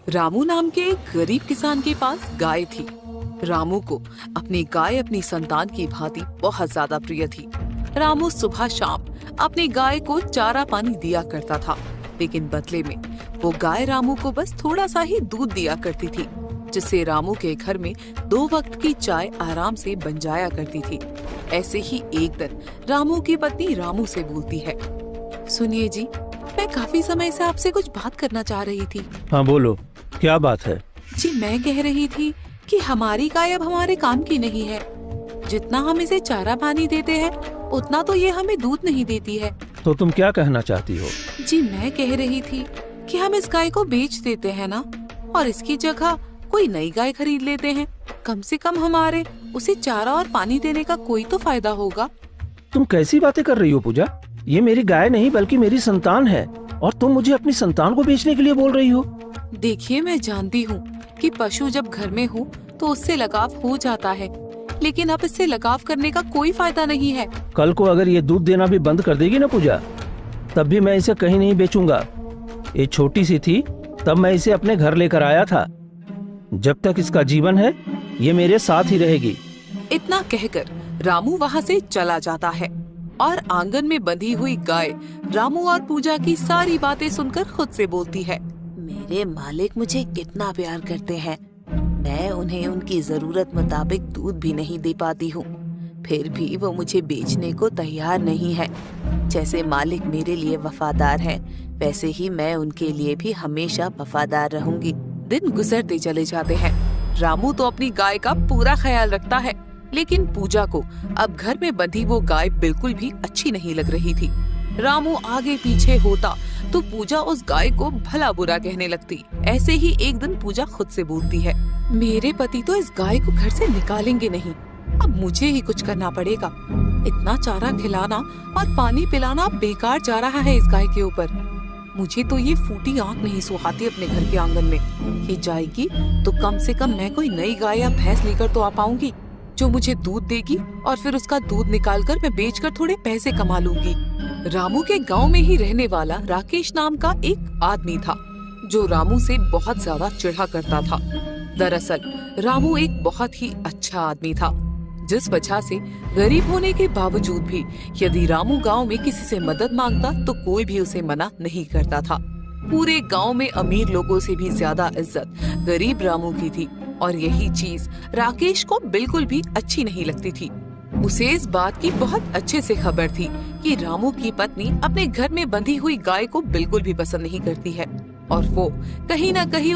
रामू नाम के एक गरीब किसान के पास गाय थी। रामू को अपनी गाय अपनी संतान की भांति बहुत ज्यादा प्रिय थी। रामू सुबह शाम अपनी गाय को चारा पानी दिया करता था, लेकिन बदले में वो गाय रामू को बस थोड़ा सा ही दूध दिया करती थी, जिससे रामू के घर में 2 वक्त की चाय आराम से बन जाया करती थी। ऐसे ही एक दिन रामू की पत्नी रामू से बोलती है, सुनिए जी, मैं काफी समय से आपसे कुछ बात करना चाह रही थी। हाँ बोलो, क्या बात है? जी मैं कह रही थी कि हमारी गाय अब हमारे काम की नहीं है। जितना हम इसे चारा पानी देते हैं उतना तो ये हमें दूध नहीं देती है। तो तुम क्या कहना चाहती हो? जी मैं कह रही थी कि हम इस गाय को बेच देते हैं ना, और इसकी जगह कोई नई गाय खरीद लेते हैं। कम से कम हमारे उसे चारा और पानी देने का कोई तो फायदा होगा। तुम कैसी बातें कर रही हो पूजा? ये मेरी गाय नहीं बल्कि मेरी संतान है, और तुम मुझे अपनी संतान को बेचने के लिए बोल रही हो? देखिए, मैं जानती हूँ कि पशु जब घर में हो तो उससे लगाव हो जाता है, लेकिन अब इससे लगाव करने का कोई फायदा नहीं है। कल को अगर ये दूध देना भी बंद कर देगी ना पूजा, तब भी मैं इसे कहीं नहीं बेचूंगा। ये छोटी सी थी तब मैं इसे अपने घर लेकर आया था। जब तक इसका जीवन है ये मेरे साथ ही रहेगी। इतना कहकर रामू वहाँ से चला जाता है और आंगन में बंधी हुई गाय रामू और पूजा की सारी बातें सुनकर खुद से बोलती है, मेरे मालिक मुझे कितना प्यार करते हैं, मैं उन्हें उनकी जरूरत मुताबिक दूध भी नहीं दे पाती हूँ, फिर भी वो मुझे बेचने को तैयार नहीं है। जैसे मालिक मेरे लिए वफादार हैं, वैसे ही मैं उनके लिए भी हमेशा वफादार रहूंगी। दिन गुजरते चले जाते हैं। रामू तो अपनी गाय का पूरा ख्याल रखता है, लेकिन पूजा को अब घर में बंधी वो गाय बिल्कुल भी अच्छी नहीं लग रही थी। रामू आगे पीछे होता तो पूजा उस गाय को भला बुरा कहने लगती। ऐसे ही एक दिन पूजा खुद से बोलती है, मेरे पति तो इस गाय को घर से निकालेंगे नहीं, अब मुझे ही कुछ करना पड़ेगा। इतना चारा खिलाना और पानी पिलाना बेकार जा रहा है इस गाय के ऊपर। मुझे तो ये फूटी आंख नहीं सुहाती अपने घर के आंगन में। ये जाएगी तो कम से कम मैं कोई नई गाय या भैंस लेकर तो आ पाऊंगी, जो मुझे दूध देगी और फिर उसका दूध निकालकर मैं बेचकर थोड़े पैसे कमा लूंगी। रामू के गांव में ही रहने वाला राकेश नाम का एक आदमी था, जो रामू से बहुत ज्यादा चिढ़ा करता था। दरअसल रामू एक बहुत ही अच्छा आदमी था, जिस वजह से गरीब होने के बावजूद भी यदि रामू गांव में किसी से मदद मांगता तो कोई भी उसे मना नहीं करता था। पूरे गांव में अमीर लोगों से भी ज्यादा इज्जत गरीब रामू की थी, और यही चीज राकेश को बिल्कुल भी अच्छी नहीं लगती थी। उसे इस बात की बहुत अच्छे से खबर थी कि रामू की पत्नी अपने घर में बंधी हुई गाय को बिल्कुल भी पसंद नहीं करती है, और वो कहीं न कहीं